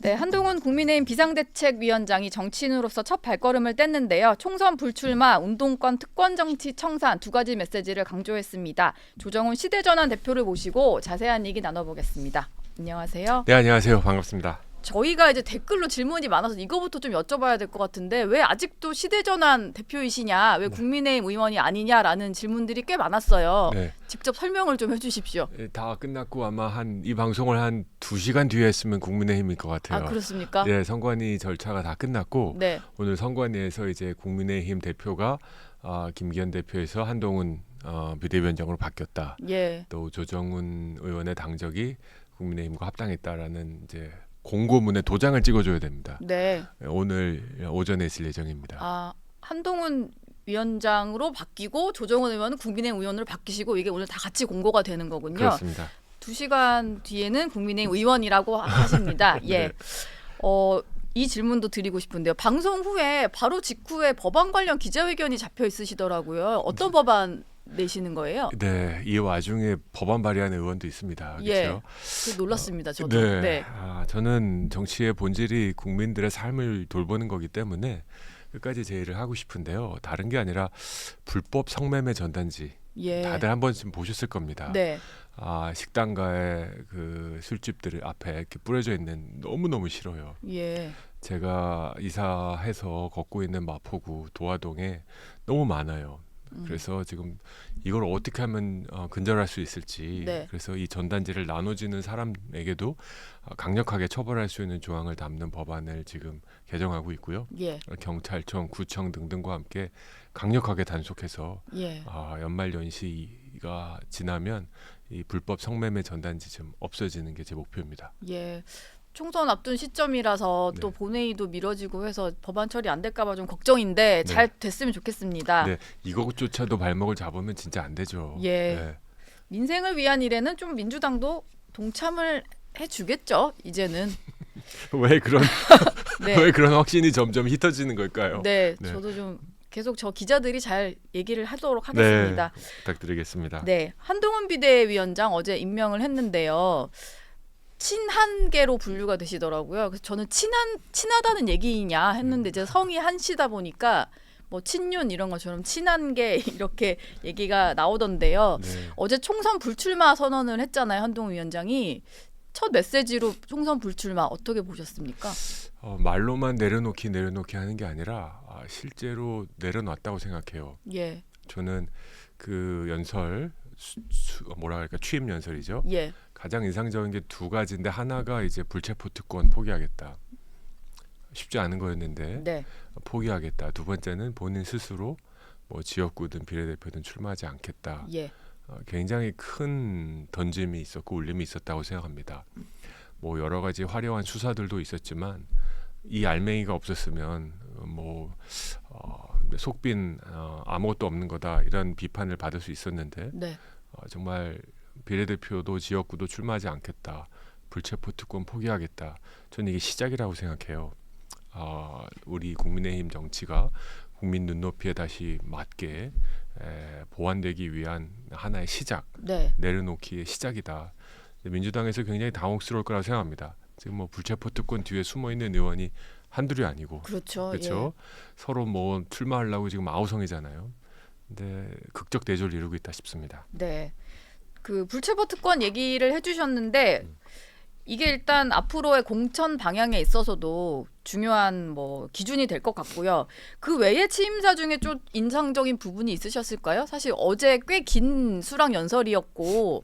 네, 한동훈 국민의힘 비상대책위원장이 정치인으로서 첫 발걸음을 뗐는데요. 총선 불출마, 운동권 특권 정치 청산 두 가지 메시지를 강조했습니다. 조정훈 시대전환 대표를 모시고 자세한 얘기 나눠보겠습니다. 안녕하세요. 네, 안녕하세요. 반갑습니다. 저희가 이제 댓글로 질문이 많아서 이거부터 좀 여쭤봐야 될 것 같은데 왜 아직도 시대전환 대표이시냐, 왜 국민의힘 의원이 아니냐라는 질문들이 꽤 많았어요. 네. 직접 설명을 좀 해주십시오. 다 끝났고 아마 이 방송을 한 2시간 뒤에 했으면 국민의힘일 것 같아요. 아, 그렇습니까? 네, 선관위 절차가 다 끝났고 네. 오늘 선관위에서 이제 국민의힘 대표가 김기현 대표에서 한동훈 비대위원장으로 바뀌었다. 예. 또 조정훈 의원의 당적이 국민의힘과 합당했다라는 이제 공고문에 도장을 찍어줘야 됩니다. 네. 오늘 오전에 있을 예정입니다. 한동훈 위원장으로 바뀌고 조정훈 의원은 국민의힘 의원으로 바뀌시고 이게 오늘 다 같이 공고가 되는 거군요. 그렇습니다. 2시간 뒤에는 국민의힘 의원이라고 하십니다. 예. 네. 이 질문도 드리고 싶은데요. 방송 후에 바로 직후에 법안 관련 기자회견이 잡혀 있으시더라고요. 어떤 법안 내시는 거예요? 네, 이 와중에 법안 발의하는 의원도 있습니다. 그렇죠? 예. 놀랐습니다. 저도. 네. 네. 저는 정치의 본질이 국민들의 삶을 돌보는 거기 때문에 끝까지 제 일을 하고 싶은데요. 다른 게 아니라 불법 성매매 전단지. 예. 다들 한 번쯤 보셨을 겁니다. 네. 식당가의 그 술집들 앞에 이렇게 뿌려져 있는 너무너무 싫어요. 예. 제가 이사해서 걷고 있는 마포구 도화동에 너무 많아요. 그래서 지금 이걸 어떻게 하면 근절할 수 있을지, 네. 그래서 이 전단지를 나눠주는 사람에게도 강력하게 처벌할 수 있는 조항을 담는 법안을 지금 개정하고 있고요. 예. 경찰청, 구청 등등과 함께 강력하게 단속해서 예. 연말 연시가 지나면 이 불법 성매매 전단지 좀 없어지는 게 제 목표입니다. 예. 총선 앞둔 시점이라서 또 네. 본회의도 미뤄지고 해서 법안 처리 안 될까 봐 좀 걱정인데 잘 됐으면 좋겠습니다. 네, 이것조차도 발목을 잡으면 진짜 안 되죠. 예. 네. 민생을 위한 일에는 좀 민주당도 동참을 해주겠죠. 이제는. 왜 그런 네. 왜 그런 확신이 점점 짙어지는 걸까요? 네. 네. 저도 좀 계속 저 기자들이 잘 얘기를 하도록 하겠습니다. 네, 부탁드리겠습니다. 네. 한동훈 비대위원장 어제 임명을 했는데요. 친한계로 분류가 되시더라고요. 그래서 저는 친하다는 얘기냐 했는데 이제 성이 한씨다 보니까 뭐 친윤 이런 것처럼 친한계 이렇게 얘기가 나오던데요. 네. 어제 총선 불출마 선언을 했잖아요. 한동훈 위원장이 첫 메시지로 총선 불출마 어떻게 보셨습니까? 말로만 내려놓기 하는 게 아니라 실제로 내려놨다고 생각해요. 예, 저는 그 연설 뭐라 그럴까 취임 연설이죠. 예, 가장 인상적인 게 두 가지인데 하나가 이제 불체포 특권 포기하겠다. 쉽지 않은 거였는데 네, 포기하겠다. 두 번째는 본인 스스로 뭐 지역구든 비례대표든 출마하지 않겠다. 예, 굉장히 큰 던짐이 있었고 울림이 있었다고 생각합니다. 뭐 여러 가지 화려한 수사들도 있었지만 이 알맹이가 없었으면 속빈 아무것도 없는 거다 이런 비판을 받을 수 있었는데 네, 정말 비례대표도 지역구도 출마하지 않겠다. 불체포 특권 포기하겠다. 저는 이게 시작이라고 생각해요. 우리 국민의힘 정치가 국민 눈높이에 다시 맞게 보완되기 위한 하나의 시작, 네, 내려놓기의 시작이다. 민주당에서 굉장히 당혹스러울 거라고 생각합니다. 지금 뭐 불체포 특권 뒤에 숨어 있는 의원이 한둘이 아니고, 그렇죠. 그렇죠? 서로 뭐 출마하려고 지금 아우성이잖아요. 근데 극적 대조를 이루고 있다 싶습니다. 네. 그 불체포 특권 얘기를 해주셨는데 이게 일단 앞으로의 공천 방향에 있어서도 중요한 뭐 기준이 될 것 같고요. 그 외에 취임사 중에 좀 인상적인 부분이 있으셨을까요? 사실 어제 꽤 긴 수락 연설이었고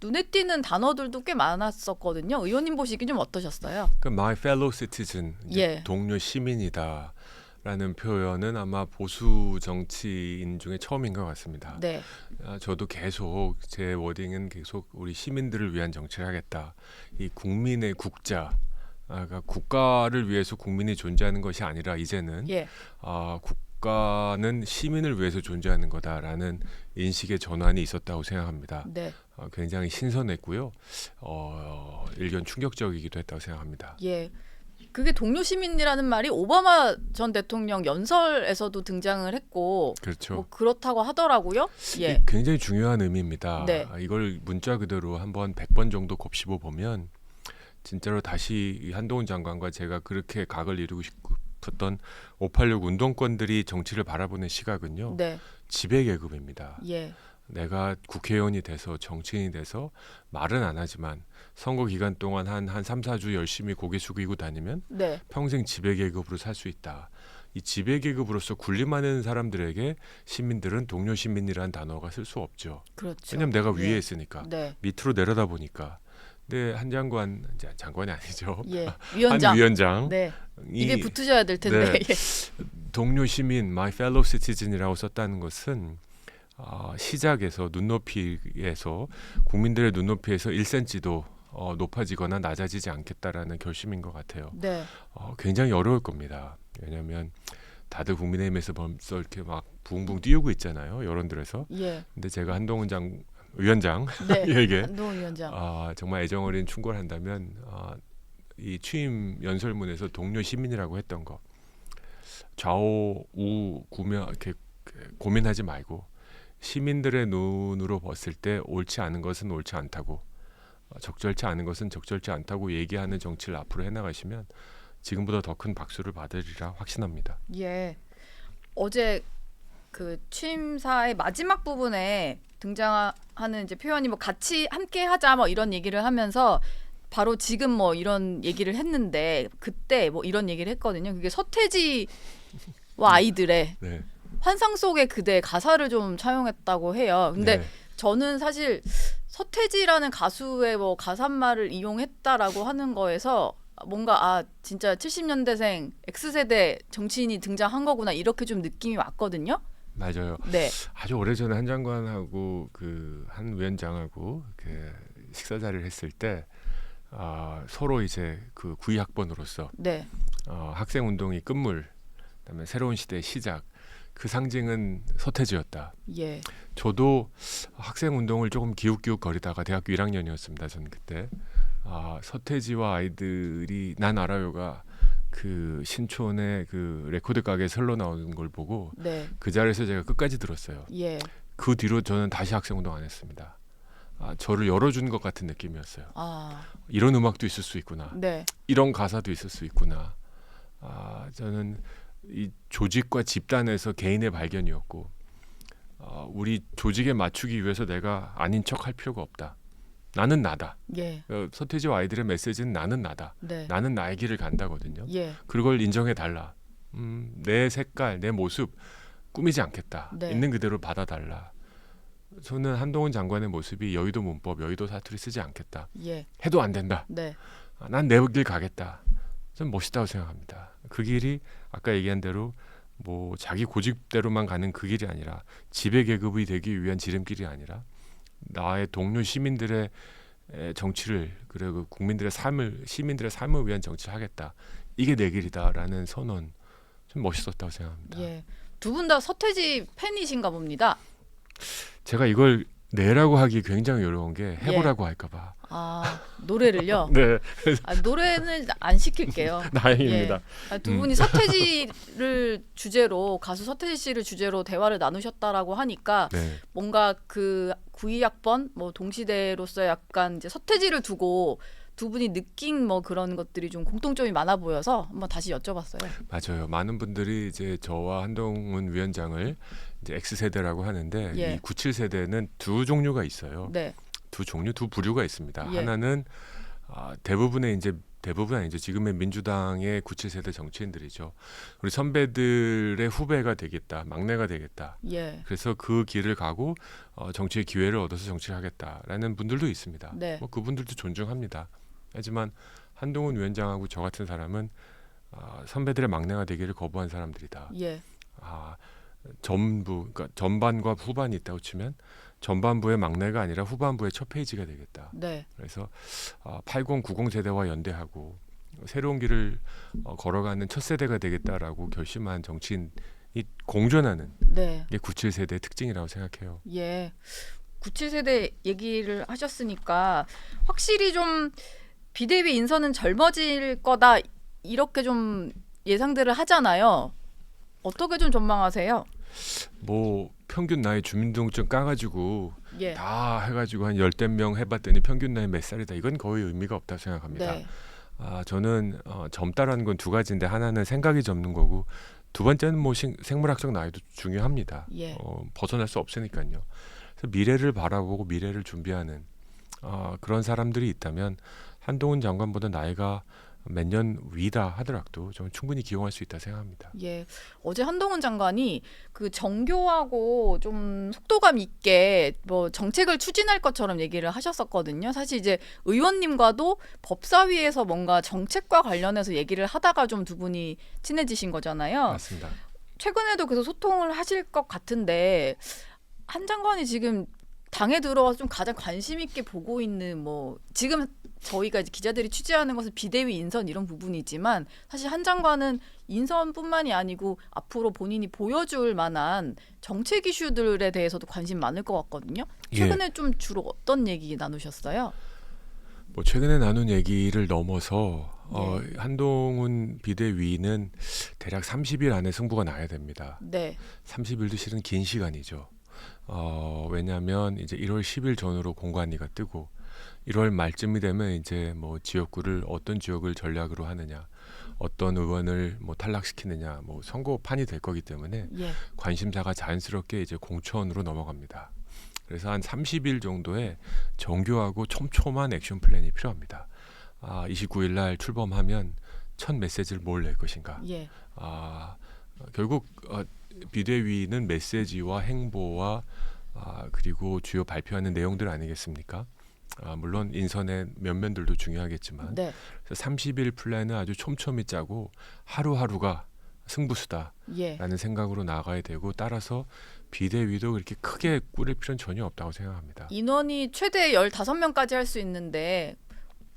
눈에 띄는 단어들도 꽤 많았었거든요. 의원님 보시기 좀 어떠셨어요? 그 my fellow citizen, 이제 예. 동료 시민이다. 라는 표현은 아마 보수 정치인 중에 처음인 것 같습니다. 네, 저도 계속 제 워딩은 계속 우리 시민들을 위한 정치를 하겠다. 이 국민의 국자, 그러니까 국가를 위해서 국민이 존재하는 것이 아니라 이제는 예, 국가는 시민을 위해서 존재하는 거다라는 인식의 전환이 있었다고 생각합니다. 네, 굉장히 신선했고요. 일견 충격적이기도 했다고 생각합니다. 예. 그게 동료 시민이라는 말이 오바마 전 대통령 연설에서도 등장을 했고 그렇죠. 뭐 그렇다고 하더라고요. 예. 이 굉장히 중요한 의미입니다. 네. 이걸 문자 그대로 한번 100번 정도 곱씹어 보면 진짜로 다시 이 한동훈 장관과 제가 그렇게 각을 이루고 싶었던 586 운동권들이 정치를 바라보는 시각은요. 네. 지배 계급입니다. 예. 내가 국회의원이 돼서 정치인이 돼서 말은 안 하지만 선거 기간 동안 한 3, 4주 열심히 고개 숙이고 다니면 네. 평생 지배 계급으로 살 수 있다. 이 지배 계급으로서 군림하는 사람들에게 시민들은 동료 시민이라는 단어가 쓸 수 없죠. 그렇죠. 왜냐면 내가 예. 위에 있으니까. 네. 밑으로 내려다 보니까. 근데 한 장관, 이제 장관이 아니죠. 예. 위원장. 한 위원장. 네. 이 입에 붙으셔야 될 텐데. 네. 예. 동료 시민, my fellow citizen이라고 썼다는 것은 시작에서 눈높이에서 국민들의 눈높이에서 1cm도 높아지거나 낮아지지 않겠다라는 결심인 것 같아요. 네. 굉장히 어려울 겁니다. 왜냐하면 다들 국민의힘에서 벌써 이렇게 막 붕붕 띄우고 있잖아요. 여론들에서. 예. 근데 제가 한동훈 위원장 네. 에게 한동훈 위원장. 정말 애정어린 충고한다면 이 취임 연설문에서 동료 시민이라고 했던 거 좌우 구면 이렇게 고민하지 말고 시민들의 눈으로 봤을 때 옳지 않은 것은 옳지 않다고 적절치 않은 것은 적절치 않다고 얘기하는 정치를 앞으로 해나가시면 지금보다 더 큰 박수를 받으리라 확신합니다. 예. 어제 그 취임사의 마지막 부분에 등장하는 이제 표현이 뭐 같이 함께 하자 뭐 이런 얘기를 하면서 바로 지금 뭐 이런 얘기를 했는데 그때 뭐 이런 얘기를 했거든요. 그게 서태지와 아이들의 네. 환상 속의 그대 가사를 좀 차용했다고 해요. 근데 네. 저는 사실 서태지라는 가수의 뭐 가사말을 이용했다라고 하는 거에서 뭔가 진짜 70년대생 X세대 정치인이 등장한 거구나 이렇게 좀 느낌이 왔거든요. 맞아요. 네. 아주 오래전에 한 장관하고 그 한 위원장하고 그 식사 자리를 했을 때 서로 이제 그 구의학번으로서 네. 학생 운동이 끝물, 그다음에 새로운 시대의 시작, 그 상징은 서태지였다. 예. 저도 학생 운동을 조금 기웃기웃 거리다가 대학교 1학년이었습니다. 저는 그때 서태지와 아이들이 난 알아요가 그 신촌의 그 레코드 가게에서 흘러나오는 걸 보고 네. 그 자리에서 제가 끝까지 들었어요. 예. 그 뒤로 저는 다시 학생 운동 안 했습니다. 저를 열어준 것 같은 느낌이었어요. 이런 음악도 있을 수 있구나. 네. 이런 가사도 있을 수 있구나. 저는 이 조직과 집단에서 개인의 발견이었고 우리 조직에 맞추기 위해서 내가 아닌 척할 필요가 없다. 나는 나다. 예. 서태지와 아이들의 메시지는 나는 나다. 네. 나는 나의 길을 간다거든요. 예. 그걸 인정해 달라. 내 색깔, 내 모습 꾸미지 않겠다. 네. 있는 그대로 받아달라. 저는 한동훈 장관의 모습이 여의도 문법, 여의도 사투리 쓰지 않겠다. 예. 해도 안 된다. 네. 난 내 길 가겠다. 좀 멋있다고 생각합니다. 그 길이 아까 얘기한 대로 뭐 자기 고집대로만 가는 그 길이 아니라 지배 계급이 되기 위한 지름길이 아니라 나의 동료 시민들의 정치를 그리고 국민들의 삶을 시민들의 삶을 위한 정치를 하겠다. 이게 내 길이다라는 선언 좀 멋있었다고 생각합니다. 예. 두 분 다 서태지 팬이신가 봅니다. 제가 이걸 내라고 하기 굉장히 어려운 게 해보라고 할까봐. 노래를요? 네, 노래는 안 시킬게요. 다행입니다. 예. 두 분이 서태지를 주제로 가수 서태지 씨를 주제로 대화를 나누셨다라고 하니까 네. 뭔가 그 92학번 뭐 동시대로서 약간 이제 서태지를 두고 두 분이 느낀 뭐 그런 것들이 좀 공통점이 많아 보여서 한번 다시 여쭤봤어요. 맞아요. 많은 분들이 이제 저와 한동훈 위원장을 이제 X세대라고 하는데 예. 이 97세대는 두 종류가 있어요. 네. 두 종류, 두 부류가 있습니다. 예. 하나는 대부분 아니죠. 지금의 민주당의 97세대 정치인들이죠. 우리 선배들의 후배가 되겠다, 막내가 되겠다. 예. 그래서 그 길을 가고 정치의 기회를 얻어서 정치를 하겠다라는 분들도 있습니다. 네. 뭐 그분들도 존중합니다. 하지만 한동훈 위원장하고 저 같은 사람은 선배들의 막내가 되기를 거부한 사람들이다. 예. 그러니까 전반과 후반이 있다고 치면 전반부의 막내가 아니라 후반부의 첫 페이지가 되겠다. 네. 그래서 80, 90 세대와 연대하고 새로운 길을 걸어가는 첫 세대가 되겠다라고 결심한 정치인이 공존하는 네. 게 97세대의 특징이라고 생각해요. 예. 97세대 얘기를 하셨으니까 확실히 좀 비대위 인선은 젊어질 거다 이렇게 좀 예상들을 하잖아요. 어떻게 좀 전망하세요? 뭐 평균 나이 주민등록증 까가지고 예. 다 해가지고 한 10명 해봤더니 평균 나이 몇 살이다. 이건 거의 의미가 없다고 생각합니다. 네. 저는 젊다라는 건 두 가지인데 하나는 생각이 젊는 거고 두 번째는 뭐 생물학적 나이도 중요합니다. 예. 벗어날 수 없으니까요. 그래서 미래를 바라보고 미래를 준비하는 그런 사람들이 있다면 한동훈 장관보다 나이가 몇 년 위다 하더라도 저는 충분히 기용할 수 있다 생각합니다. 예. 어제 한동훈 장관이 그 정교하고 좀 속도감 있게 뭐 정책을 추진할 것처럼 얘기를 하셨었거든요. 사실 이제 의원님과도 법사위에서 뭔가 정책과 관련해서 얘기를 하다가 좀 두 분이 친해지신 거잖아요. 맞습니다. 최근에도 그래서 소통을 하실 것 같은데 한 장관이 지금 당에 들어와서 좀 가장 관심 있게 보고 있는 뭐 지금 저희가 이제 기자들이 취재하는 것은 비대위 인선 이런 부분이지만 사실 한 장관은 인선뿐만이 아니고 앞으로 본인이 보여줄 만한 정책 이슈들에 대해서도 관심 많을 것 같거든요. 최근에 좀 주로 어떤 얘기 나누셨어요? 뭐 최근에 나눈 얘기를 넘어서 한동훈 비대위는 대략 30일 안에 승부가 나야 됩니다. 네. 30일도 실은 긴 시간이죠. 왜냐하면 이제 1월 10일 전후로 공관위가 뜨고 1월 말쯤이 되면 이제 뭐 지역구를 어떤 지역을 전략으로 하느냐, 어떤 의원을 뭐 탈락시키느냐, 뭐 선거판이 될 거기 때문에 예. 관심사가 자연스럽게 이제 공천으로 넘어갑니다. 그래서 한 30일 정도의 정교하고 촘촘한 액션 플랜이 필요합니다. 29일 날 출범하면 첫 메시지를 뭘 낼 것인가. 예. 결국 비대위는 메시지와 행보와 그리고 주요 발표하는 내용들 아니겠습니까? 물론 인선의 면면들도 중요하겠지만 네. 30일 플랜은 아주 촘촘히 짜고 하루하루가 승부수다라는 예. 생각으로 나가야 되고 따라서 비대위도 그렇게 크게 꾸릴 필요는 전혀 없다고 생각합니다. 인원이 최대 15명까지 할 수 있는데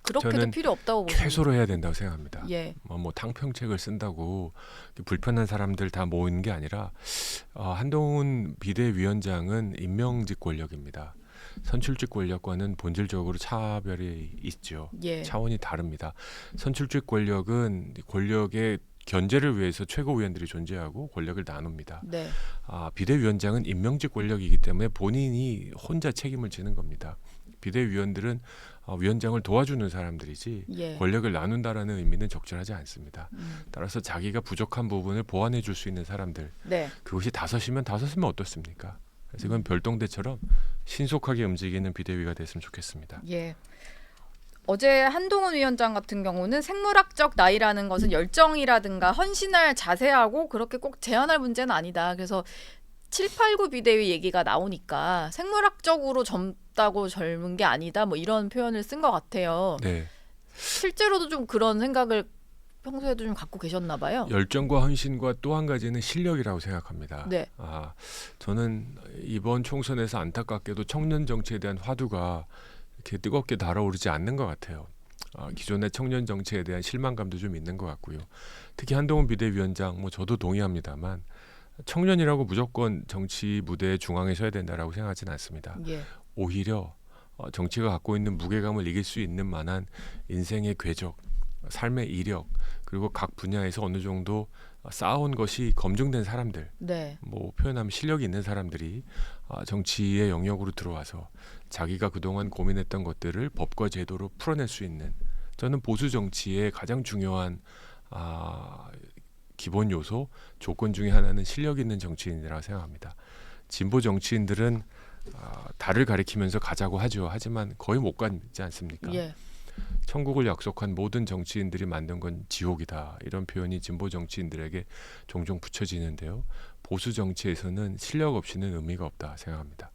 그렇게도 저는 필요 없다고 보십니까? 최소로 해야 된다고 생각합니다. 예. 뭐 탕평책을 쓴다고 불편한 사람들 다 모이는 게 아니라 한동훈 비대위원장은 임명직 권력입니다. 선출직 권력과는 본질적으로 차별이 있죠. 예. 차원이 다릅니다. 선출직 권력은 권력의 견제를 위해서 최고위원들이 존재하고 권력을 나눕니다. 네. 비대위원장은 임명직 권력이기 때문에 본인이 혼자 책임을 지는 겁니다. 비대위원들은 위원장을 도와주는 사람들이지 예. 권력을 나눈다라는 의미는 적절하지 않습니다. 따라서 자기가 부족한 부분을 보완해 줄 수 있는 사람들, 네. 그것이 5이면 어떻습니까? 그래서 이건 별동대처럼 신속하게 움직이는 비대위가 됐으면 좋겠습니다. 예. 어제 한동훈 위원장 같은 경우는 생물학적 나이라는 것은 열정이라든가 헌신할 자세하고 그렇게 꼭 제한할 문제는 아니다. 그래서 789 비대위 얘기가 나오니까 생물학적으로 젊다고 젊은 게 아니다. 뭐 이런 표현을 쓴 것 같아요. 네. 실제로도 좀 그런 생각을 평소에도 좀 갖고 계셨나 봐요. 열정과 헌신과 또 한 가지는 실력이라고 생각합니다. 네. 저는 이번 총선에서 안타깝게도 청년 정치에 대한 화두가 이렇게 뜨겁게 달아오르지 않는 것 같아요. 기존의 청년 정치에 대한 실망감도 좀 있는 것 같고요. 특히 한동훈 비대위원장, 뭐 저도 동의합니다만 청년이라고 무조건 정치 무대의 중앙에 서야 된다라고 생각하지는 않습니다. 예. 오히려 정치가 갖고 있는 무게감을 이길 수 있는 만한 인생의 궤적, 삶의 이력, 그리고 각 분야에서 어느 정도 쌓아온 것이 검증된 사람들, 네. 뭐 표현하면 실력이 있는 사람들이 정치의 영역으로 들어와서 자기가 그동안 고민했던 것들을 법과 제도로 풀어낼 수 있는, 저는 보수 정치의 가장 중요한 기본 요소, 조건 중에 하나는 실력 있는 정치인이라고 생각합니다. 진보 정치인들은 달을 가리키면서 가자고 하죠. 하지만 거의 못 가지 않습니까? 예. 천국을 약속한 모든 정치인들이 만든 건 지옥이다. 이런 표현이 진보 정치인들에게 종종 붙여지는데요. 보수 정치에서는 실력 없이는 의미가 없다 생각합니다.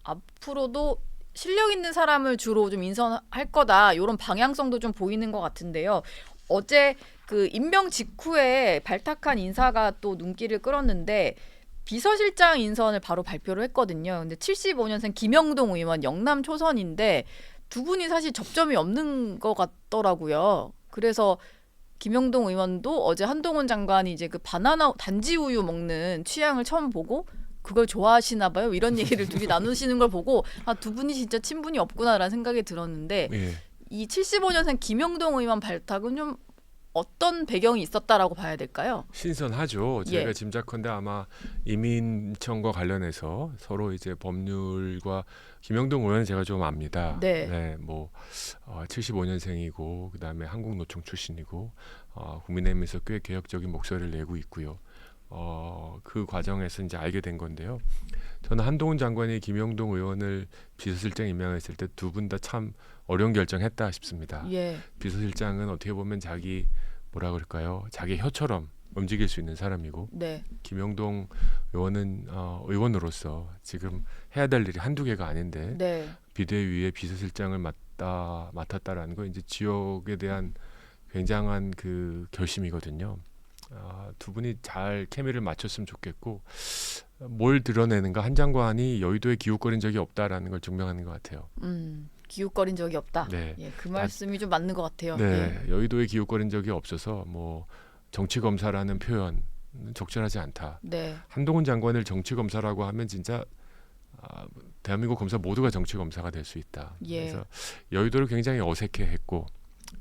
앞으로도 실력 있는 사람을 주로 좀 인선할 거다. 이런 방향성도 좀 보이는 것 같은데요. 어제 그 임명 직후에 발탁한 인사가 또 눈길을 끌었는데 비서실장 인선을 바로 발표를 했거든요. 근데 75년생 김영동 의원 영남 초선인데 두 분이 사실 접점이 없는 것 같더라고요. 그래서 김영동 의원도 어제 한동훈 장관이 이제 그 바나나 단지 우유 먹는 취향을 처음 보고 그걸 좋아하시나 봐요. 이런 얘기를 둘이 나누시는 걸 보고 두 분이 진짜 친분이 없구나라는 생각이 들었는데 예. 이 75년생 김영동 의원 발탁은 좀 어떤 배경이 있었다라고 봐야 될까요? 신선하죠. 제가 예. 짐작컨대 아마 이민청과 관련해서 서로 이제 법률과 김영동 의원은 제가 좀 압니다. 네. 뭐 75년생이고 그다음에 한국노총 출신이고 국민의힘에서 꽤 개혁적인 목소리를 내고 있고요. 그 과정에서 이제 알게 된 건데요. 저는 한동훈 장관이 김영동 의원을 비서실장 임명했을 때 두 분 다 참 어려운 결정했다 싶습니다. 예. 비서실장은 어떻게 보면 자기 뭐라 그럴까요? 자기 혀처럼 움직일 수 있는 사람이고 네. 김영동 의원은 의원으로서 지금 해야 될 일이 한두 개가 아닌데 네. 비대위의 비서실장을 맡았다라는 거 이제 지역에 대한 굉장한 그 결심이거든요. 두 분이 잘 케미를 맞췄으면 좋겠고 뭘 드러내는가 한 장관이 여의도에 기웃거린 적이 없다라는 걸 증명하는 것 같아요. 기웃거린 적이 없다. 네. 예, 그 말씀이 좀 맞는 것 같아요. 네, 여의도에 기웃거린 적이 없어서 뭐 정치 검사라는 표현 적절하지 않다. 네. 한동훈 장관을 정치 검사라고 하면 진짜 대한민국 검사 모두가 정치 검사가 될 수 있다. 예. 그래서 여의도를 굉장히 어색해했고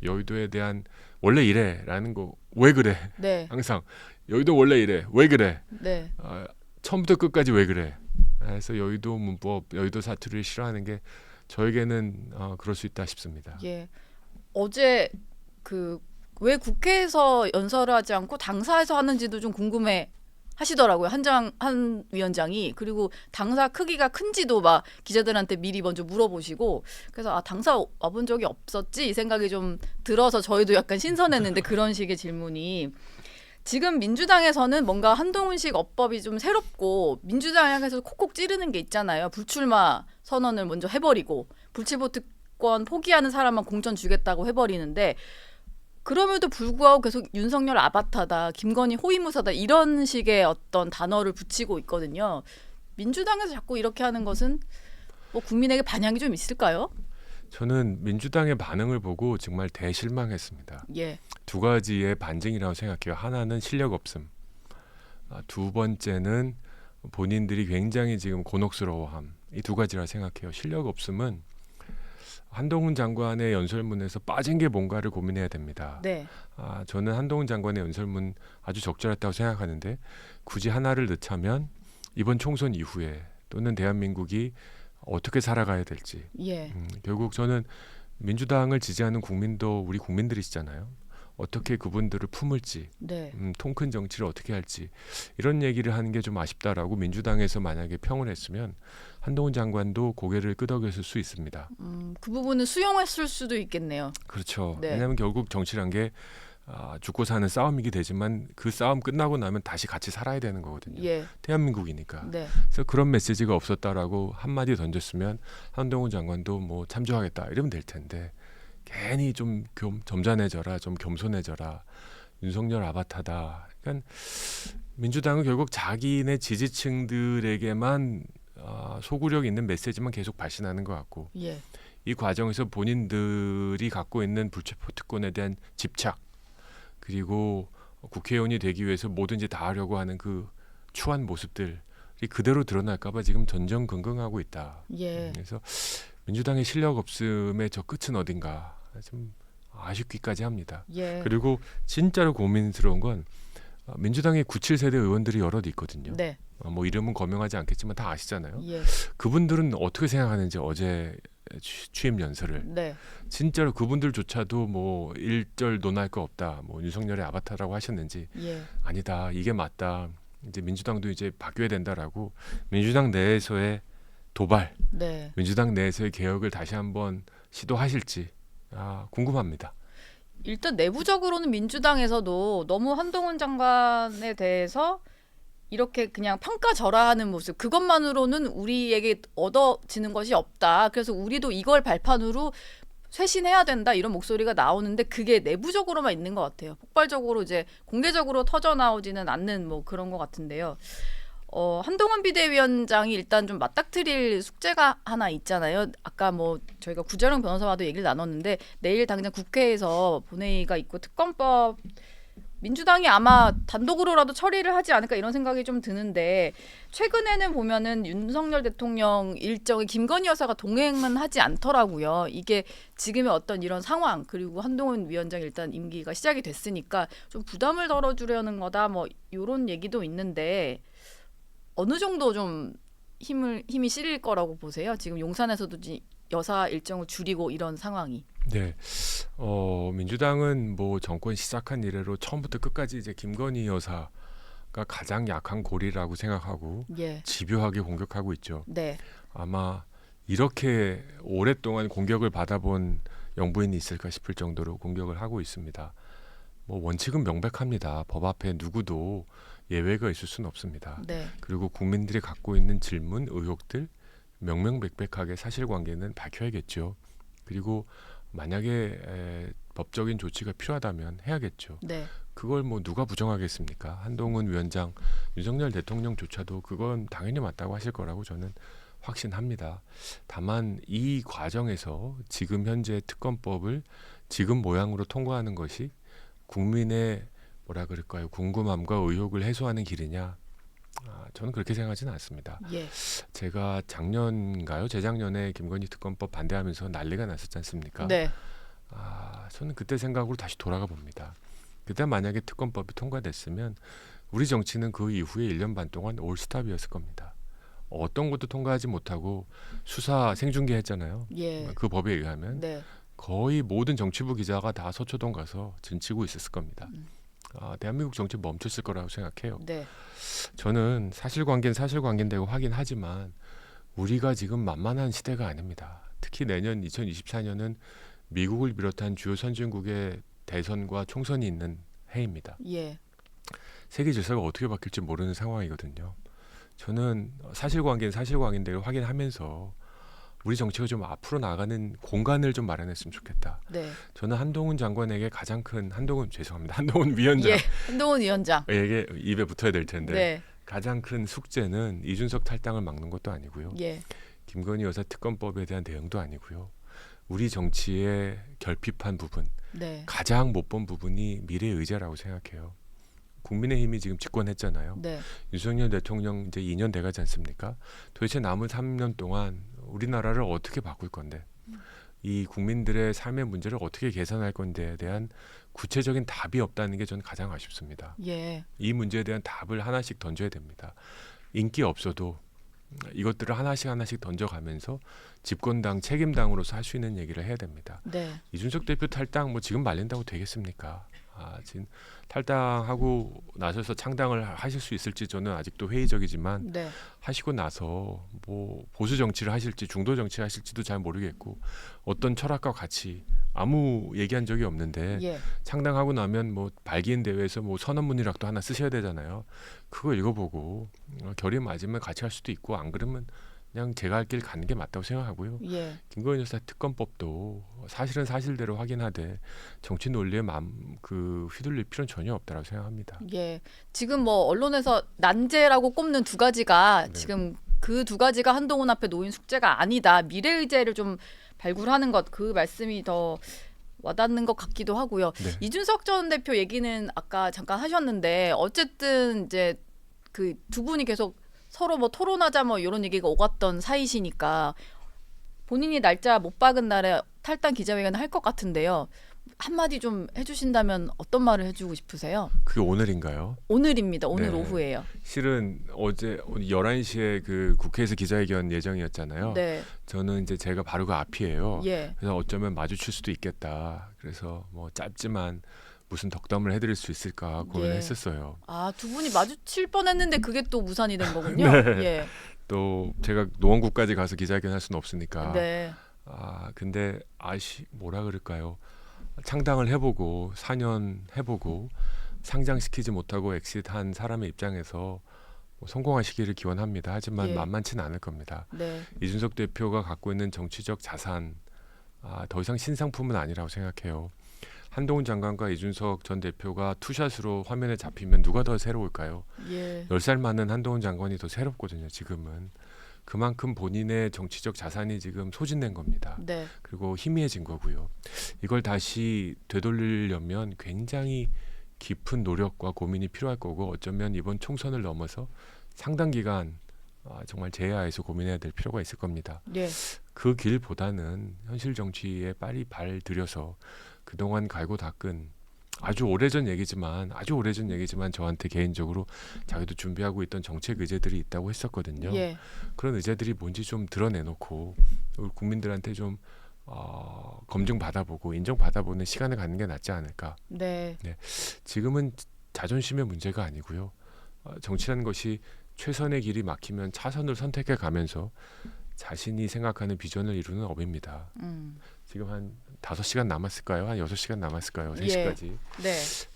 여의도에 대한 원래 이래라는 거 왜 그래? 네. 항상 여의도 원래 이래 왜 그래? 네. 처음부터 끝까지 왜 그래? 그래서 여의도 문법, 여의도 사투리를 싫어하는 게 저에게는 그럴 수 있다 싶습니다. 예. 어제 그 왜 국회에서 연설을 하지 않고 당사에서 하는지도 좀 궁금해 하시더라고요. 한 위원장이. 그리고 당사 크기가 큰지도 막 기자들한테 미리 먼저 물어보시고 그래서 당사 와본 적이 없었지 이 생각이 좀 들어서 저희도 약간 신선했는데 그런 식의 질문이 지금 민주당에서는 뭔가 한동훈식 어법이 좀 새롭고 민주당 향해서 콕콕 찌르는 게 있잖아요. 불출마 선언을 먼저 해버리고 불체포 특권 포기하는 사람만 공천 주겠다고 해버리는데 그럼에도 불구하고 계속 윤석열 아바타다, 김건희 호위무사다 이런 식의 어떤 단어를 붙이고 있거든요. 민주당에서 자꾸 이렇게 하는 것은 뭐 국민에게 반향이 좀 있을까요? 저는 민주당의 반응을 보고 정말 대실망했습니다. 예. 두 가지의 반증이라고 생각해요. 하나는 실력 없음. 두 번째는 본인들이 굉장히 지금 곤혹스러워함. 이 두 가지라 생각해요. 실력 없음은 한동훈 장관의 연설문에서 빠진 게 뭔가를 고민해야 됩니다. 네. 저는 한동훈 장관의 연설문 아주 적절했다고 생각하는데 굳이 하나를 넣자면 이번 총선 이후에 또는 대한민국이 어떻게 살아가야 될지. 예. 결국 저는 민주당을 지지하는 국민도 우리 국민들이시잖아요. 어떻게 그분들을 품을지, 네. 통 큰 정치를 어떻게 할지 이런 얘기를 하는 게 좀 아쉽다라고 민주당에서 만약에 평을 했으면 한동훈 장관도 고개를 끄덕였을 수 있습니다. 그 부분은 수용했을 수도 있겠네요. 그렇죠. 네. 왜냐하면 결국 정치란 게 죽고 사는 싸움이게 되지만 그 싸움 끝나고 나면 다시 같이 살아야 되는 거거든요. 예. 대한민국이니까. 네. 그래서 그런 메시지가 없었다라고 한마디 던졌으면 한동훈 장관도 뭐 참조하겠다 이러면 될 텐데 괜히 좀 점잖해져라, 좀 겸손해져라, 윤석열 아바타다. 그러니까 민주당은 결국 자기네 지지층들에게만 소구력 있는 메시지만 계속 발신하는 것 같고 예. 이 과정에서 본인들이 갖고 있는 불체포 특권에 대한 집착 그리고 국회의원이 되기 위해서 뭐든지 다 하려고 하는 그 추한 모습들이 그대로 드러날까봐 지금 전전긍긍하고 있다. 예. 그래서 민주당의 실력 없음의 저 끝은 어딘가 좀 아쉽기까지 합니다. 예. 그리고 진짜로 고민스러운 건 민주당의 97세대 의원들이 여럿 있거든요. 네. 뭐 이름은 거명하지 않겠지만 다 아시잖아요. 예. 그분들은 어떻게 생각하는지 어제 취임 연설을 네. 진짜로 그분들조차도 뭐 일절 논할 거 없다. 뭐 윤석열의 아바타라고 하셨는지 예. 아니다. 이게 맞다. 이제 민주당도 이제 바뀌어야 된다라고 민주당 내에서의 도발, 네. 민주당 내에서의 개혁을 다시 한번 시도하실지 궁금합니다. 일단 내부적으로는 민주당에서도 너무 한동훈 장관에 대해서 이렇게 그냥 평가절하하는 모습 그것만으로는 우리에게 얻어지는 것이 없다. 그래서 우리도 이걸 발판으로 쇄신해야 된다 이런 목소리가 나오는데 그게 내부적으로만 있는 것 같아요. 폭발적으로 이제 공개적으로 터져 나오지는 않는 뭐 그런 것 같은데요. 한동훈 비대위원장이 일단 좀 맞닥뜨릴 숙제가 하나 있잖아요. 아까 뭐 저희가 구자룡 변호사와도 얘기를 나눴는데 내일 당장 국회에서 본회의가 있고 특검법 민주당이 아마 단독으로라도 처리를 하지 않을까 이런 생각이 좀 드는데 최근에는 보면은 윤석열 대통령 일정에 김건희 여사가 동행은 하지 않더라고요. 이게 지금의 어떤 이런 상황 그리고 한동훈 위원장 일단 임기가 시작이 됐으니까 좀 부담을 덜어주려는 거다 뭐 이런 얘기도 있는데 어느 정도 좀 힘이 실릴 거라고 보세요? 지금 용산에서도 여사 일정을 줄이고 이런 상황이. 네, 민주당은 뭐 정권 시작한 이래로 처음부터 끝까지 이제 김건희 여사가 가장 약한 고리라고 생각하고 예. 집요하게 공격하고 있죠. 네. 아마 이렇게 오랫동안 공격을 받아본 영부인이 있을까 싶을 정도로 공격을 하고 있습니다. 뭐 원칙은 명백합니다. 법 앞에 누구도 예외가 있을 수는 없습니다. 네. 그리고 국민들이 갖고 있는 질문, 의혹들 명명백백하게 사실관계는 밝혀야겠죠. 그리고 만약에 법적인 조치가 필요하다면 해야겠죠. 네. 그걸 뭐 누가 부정하겠습니까? 한동훈 위원장, 윤석열 대통령조차도 그건 당연히 맞다고 하실 거라고 저는 확신합니다. 다만 이 과정에서 지금 현재 특검법을 지금 모양으로 통과하는 것이 국민의 뭐라 그럴까요? 궁금함과 의혹을 해소하는 길이냐? 저는 그렇게 생각하지는 않습니다. 예. 제가 작년인가요? 재작년에 김건희 특검법 반대하면서 난리가 났었지 않습니까? 네. 저는 그때 생각으로 다시 돌아가 봅니다. 그때 만약에 특검법이 통과됐으면 우리 정치는 그 이후에 1년 반 동안 올스탑이었을 겁니다. 어떤 것도 통과하지 못하고 수사 생중계했잖아요. 예. 그 법에 의하면 네. 거의 모든 정치부 기자가 다 서초동 가서 진치고 있었을 겁니다. 음. 대한민국 정치 멈췄을 거라고 생각해요. 네. 저는 사실관계는 사실관계인데 확인하지만 우리가 지금 만만한 시대가 아닙니다. 특히 내년 2024년은 미국을 비롯한 주요 선진국의 대선과 총선이 있는 해입니다. 예. 세계 질서가 어떻게 바뀔지 모르는 상황이거든요. 저는 사실관계는 사실관계인데 확인하면서 우리 정치가 좀 앞으로 나가는 공간을 좀 마련했으면 좋겠다. 네. 저는 한동훈 장관에게 가장 큰 한동훈 위원장 예. 한동훈 위원장. 에게 입에 붙어야 될 텐데 네. 가장 큰 숙제는 이준석 탈당을 막는 것도 아니고요. 예. 김건희 여사 특검법에 대한 대응도 아니고요. 우리 정치의 결핍한 부분, 네. 가장 못 본 부분이 미래의 의제라고 생각해요. 국민의힘이 지금 집권했잖아요. 네. 윤석열 대통령 이제 2년 돼가지 않습니까? 도대체 남은 3년 동안 우리나라를 어떻게 바꿀 건데, 이 국민들의 삶의 문제를 어떻게 개선할 건데에 대한 구체적인 답이 없다는 게 저는 가장 아쉽습니다. 예. 이 문제에 대한 답을 하나씩 던져야 됩니다. 인기 없어도 이것들을 하나씩 던져가면서 집권당 책임당으로서 할 수 있는 얘기를 해야 됩니다. 네. 이준석 대표 탈당 뭐 지금 말린다고 되겠습니까? 지금 탈당하고 나서서 창당을 하실 수 있을지 저는 아직도 회의적이지만 네. 하시고 나서 뭐 보수 정치를 하실지 중도 정치를 하실지도 잘 모르겠고 어떤 철학과 같이 아무 얘기한 적이 없는데 예. 창당하고 나면 뭐 발기인 대회에서 뭐 선언문이라도 하나 쓰셔야 되잖아요. 그거 읽어보고 결이 맞으면 같이 할 수도 있고 안 그러면 그냥 제가 할 길 가는 게 맞다고 생각하고요. 예. 김건희 여사 특검법도 사실은 사실대로 확인하되 정치 논리에 휘둘릴 필요는 전혀 없다고 생각합니다. 예. 지금 뭐 언론에서 난제라고 꼽는 두 가지가 네. 지금 그 두 가지가 한동훈 앞에 놓인 숙제가 아니다. 미래 의제를 좀 발굴하는 것 그 말씀이 더 와닿는 것 같기도 하고요. 네. 이준석 전 대표 얘기는 아까 잠깐 하셨는데 어쨌든 이제 그 두 분이 계속 서로 뭐 토론하자 뭐 이런 얘기가 오갔던 사이시니까 본인이 날짜 못 박은 날에 탈당 기자회견을 할 것 같은데요. 한마디 좀 해주신다면 어떤 말을 해주고 싶으세요? 그게 오늘인가요? 오늘입니다. 오늘 네. 오후에요. 실은 어제 11시에 그 국회에서 기자회견 예정이었잖아요. 네. 저는 이제 제가 바로 그 앞이에요. 예. 그래서 어쩌면 마주칠 수도 있겠다. 그래서 뭐 짧지만 무슨 덕담을 해드릴 수 있을까 고민을 예. 했었어요. 두 분이 마주칠 뻔했는데 그게 또 무산이 된 거군요. 네. 예. 또 제가 노원구까지 가서 기자회견 할 수는 없으니까. 네. 근데 뭐라 그럴까요? 창당을 해보고 4년 해보고 상장시키지 못하고 엑시트한 사람의 입장에서 뭐 성공하시기를 기원합니다. 하지만 예. 만만치는 않을 겁니다. 네. 이준석 대표가 갖고 있는 정치적 자산 더 이상 신상품은 아니라고 생각해요. 한동훈 장관과 이준석 전 대표가 투샷으로 화면에 잡히면 누가 더 새로울까요? 예. 10살 많은 한동훈 장관이 더 새롭거든요. 지금은. 그만큼 본인의 정치적 자산이 지금 소진된 겁니다. 네. 그리고 희미해진 거고요. 이걸 다시 되돌리려면 굉장히 깊은 노력과 고민이 필요할 거고 어쩌면 이번 총선을 넘어서 상당 기간 정말 제야에서 고민해야 될 필요가 있을 겁니다. 예. 그 길보다는 현실 정치에 빨리 발 들여서 그동안 갈고 닦은 아주 오래전 얘기지만 저한테 개인적으로 자기도 준비하고 있던 정책 의제들이 있다고 했었거든요. 예. 그런 의제들이 뭔지 좀 드러내놓고 우리 국민들한테 좀 검증 받아보고 인정 받아보는 시간을 갖는 게 낫지 않을까. 네. 지금은 자존심의 문제가 아니고요. 정치라는 것이 최선의 길이 막히면 차선을 선택해 가면서 자신이 생각하는 비전을 이루는 업입니다. 지금 한 5시간 남았을까요? 한 6시간 남았을까요? 3시까지. 네.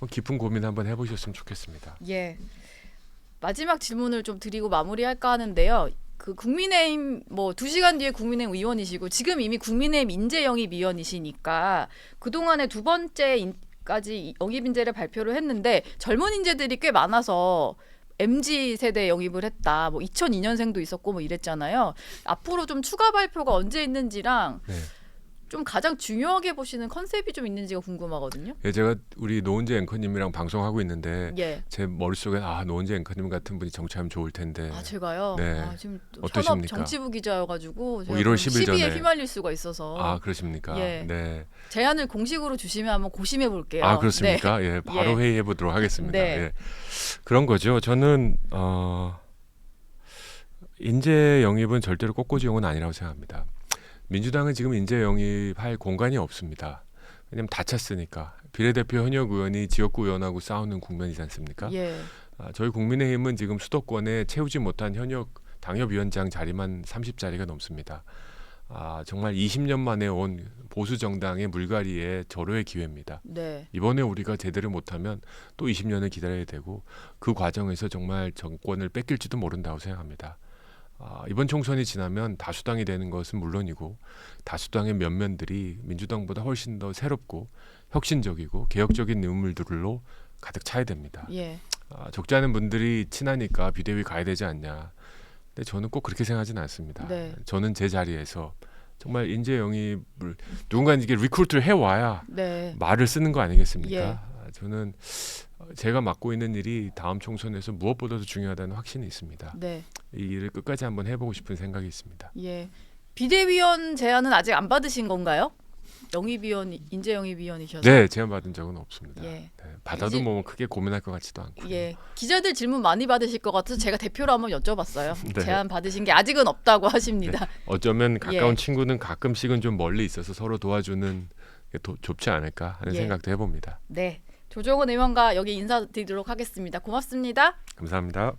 깊은 고민 한번 해보셨으면 좋겠습니다. 예. 마지막 질문을 좀 드리고 마무리할까 하는데요. 그 국민의힘 2시간 뒤에 국민의힘 의원이시고 지금 이미 국민의힘 인재 영입 위원이시니까 그동안에 두 번째까지 영입 인재를 발표를 했는데 젊은 인재들이 꽤 많아서 MZ 세대 영입을 했다. 2002년생도 있었고 이랬잖아요. 앞으로 좀 추가 발표가 언제 있는지랑 네. 좀 가장 중요하게 보시는 컨셉이 좀 있는지가 궁금하거든요. 예, 제가 우리 노은재 앵커님이랑 방송하고 있는데 예. 제 머릿속에 노은재 앵커님 같은 분이 정치하면 좋을 텐데. 제가요. 네. 지금 어떠십니까? 현업 정치부 기자여가지고 제가 1월 10일 시비에 전에. 휘말릴 수가 있어서 그러십니까? 예. 네. 제안을 공식으로 주시면 한번 고심해 볼게요. 그렇습니까? 네. 예, 바로 예. 회의해 보도록 하겠습니다. 네. 예. 그런 거죠. 저는 인재 영입은 절대로 꽃꽂이용은 아니라고 생각합니다. 민주당은 지금 인재 영입할 공간이 없습니다. 왜냐하면 다 찼으니까. 비례대표 현역 의원이 지역구 의원하고 싸우는 국면이지 않습니까? 예. 저희 국민의힘은 지금 수도권에 채우지 못한 현역 당협위원장 자리만 30자리가 넘습니다. 정말 20년 만에 온 보수 정당의 물갈이의 절호의 기회입니다. 네. 이번에 우리가 제대로 못하면 또 20년을 기다려야 되고 그 과정에서 정말 정권을 뺏길지도 모른다고 생각합니다. 이번 총선이 지나면 다수당이 되는 것은 물론이고 다수당의 면면들이 민주당보다 훨씬 더 새롭고 혁신적이고 개혁적인 인물들로 가득 차야 됩니다. 예. 적지 않은 분들이 친하니까 비대위 가야 되지 않냐. 근데 저는 꼭 그렇게 생각하지는 않습니다. 네. 저는 제 자리에서 정말 인재 영입을 누군가 이게 리크루트를 해와야 네. 말을 쓰는 거 아니겠습니까? 예. 저는 제가 맡고 있는 일이 다음 총선에서 무엇보다도 중요하다는 확신이 있습니다. 네. 이 일을 끝까지 한번 해보고 싶은 생각이 있습니다. 예. 비대위원 제안은 아직 안 받으신 건가요? 영입위원 인재 영입위원이셔서. 네, 제안 받은 적은 없습니다. 예. 네, 받아도 크게 고민할 것 같지도 않고. 예. 기자들 질문 많이 받으실 것 같아서 제가 대표로 한번 여쭤봤어요. 네. 제안 받으신 게 아직은 없다고 하십니다. 어쩌면 가까운 예. 친구는 가끔씩은 좀 멀리 있어서 서로 도와주는 게 좁지 않을까 하는 예. 생각도 해봅니다. 네. 조정은 의원과 여기 인사드리도록 하겠습니다. 고맙습니다. 감사합니다.